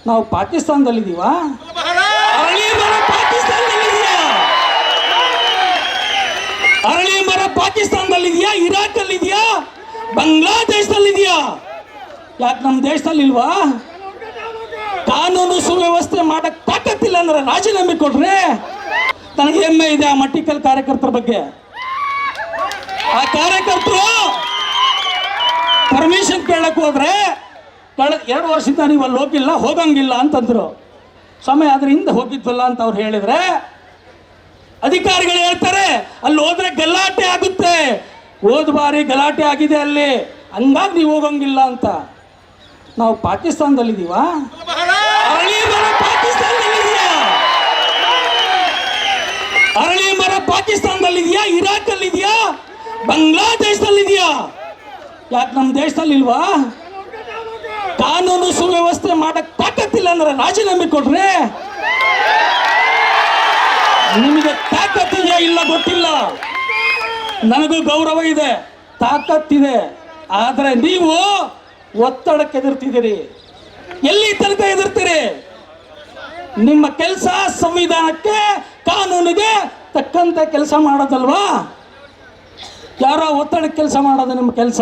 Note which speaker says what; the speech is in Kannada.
Speaker 1: ನಾವು ಪಾಕಿಸ್ತಾನದಲ್ಲಿದ್ದೀವಾ? ಅರಳಿ ಮರ ಪಾಕಿಸ್ತಾನದಲ್ಲಿದೆಯಾ? ಅರಳಿ ಮರ ಪಾಕಿಸ್ತಾನದಲ್ಲಿದೆಯಾ? ಇರಾಕಲ್ಲಿದೆಯಾ? ಬಾಂಗ್ಲಾದೇಶದಲ್ಲಿದೆಯಾ? ಯಾಕೆ ನಮ್ಮ ದೇಶದಲ್ಲಿ ಇಲ್ವಾ? ಕಾನೂನು ಸುವ್ಯವಸ್ಥೆ ಮಾಡಕ್ ತಾಕತ್ತಿಲ್ಲ ಅಂದ್ರೆ ರಾಜೀನಾಮೆ ಕೊಡ್ರೆ. ನನಗೆ ಹೆಮ್ಮೆ ಇದೆ ಆ ಮಟ್ಟಿಕಲ್ ಕಾರ್ಯಕರ್ತರ ಬಗ್ಗೆ. ಆ ಕಾರ್ಯಕರ್ತರು ಪರ್ಮಿಷನ್ ಕೇಳಕ್ ಹೋದ್ರೆ ಕಳೆದ 2 ವರ್ಷದಿಂದ ನೀವು ಅಲ್ಲಿ ಹೋಗಿಲ್ಲ, ಹೋಗಂಗಿಲ್ಲ ಅಂತಂದ್ರು. ಸಮಯ ಅದ್ರ ಹಿಂದೆ ಹೋಗಿದ್ವಲ್ಲ ಅಂತ ಅವ್ರು ಹೇಳಿದ್ರೆ, ಅಧಿಕಾರಿಗಳು ಹೇಳ್ತಾರೆ ಅಲ್ಲಿ ಹೋದ್ರೆ ಗಲಾಟೆ ಆಗುತ್ತೆ, ಹೋದ ಬಾರಿ ಗಲಾಟೆ ಆಗಿದೆ ಅಲ್ಲಿ, ಹಂಗಾಗಿ ನೀವು ಹೋಗಂಗಿಲ್ಲ ಅಂತ. ನಾವು ಪಾಕಿಸ್ತಾನದಲ್ಲಿದ್ದೀವಾ? ಅರಳಿ ಮರ ಪಾಕಿಸ್ತಾನದಲ್ಲಿದೆಯಾ? ಅರಳಿ ಮರ ಪಾಕಿಸ್ತಾನದಲ್ಲಿದೆಯಾ? ಇರಾಕಲ್ಲಿದೆಯಾ? ಬಾಂಗ್ಲಾದೇಶದಲ್ಲಿದೆಯಾ? ಯಾಕೆ ನಮ್ಮ ದೇಶದಲ್ಲಿ ಇಲ್ವಾ? ಕಾನೂನು ಸುವ್ಯವಸ್ಥೆ ಮಾಡಕ್ ತಾಕತ್ತಿಲ್ಲ ಅಂದ್ರೆ ರಾಜೀನಾಮೆ ಕೊಡ್ರೆ. ನಿಮಗೆ ತಾಕತ್ತಿದೆಯಾ ಇಲ್ಲ ಗೊತ್ತಿಲ್ಲ, ನನಗೂ ಗೌರವ ಇದೆ, ತಾಕತ್ತಿದೆ. ಆದರೆ ನೀವು ಒತ್ತಡಕ್ಕೆ ಎದುರ್ತಿದ್ದೀರಿ. ಎಲ್ಲಿ ತನಕ ಎದುರ್ತೀರಿ? ನಿಮ್ಮ ಕೆಲಸ ಸಂವಿಧಾನಕ್ಕೆ ಕಾನೂನಿಗೆ ತಕ್ಕಂತೆ ಕೆಲಸ ಮಾಡೋದಲ್ವಾ? ಯಾರೋ ಒತ್ತಡಕ್ಕೆ ಕೆಲಸ ಮಾಡೋದು ನಿಮ್ಮ ಕೆಲಸ?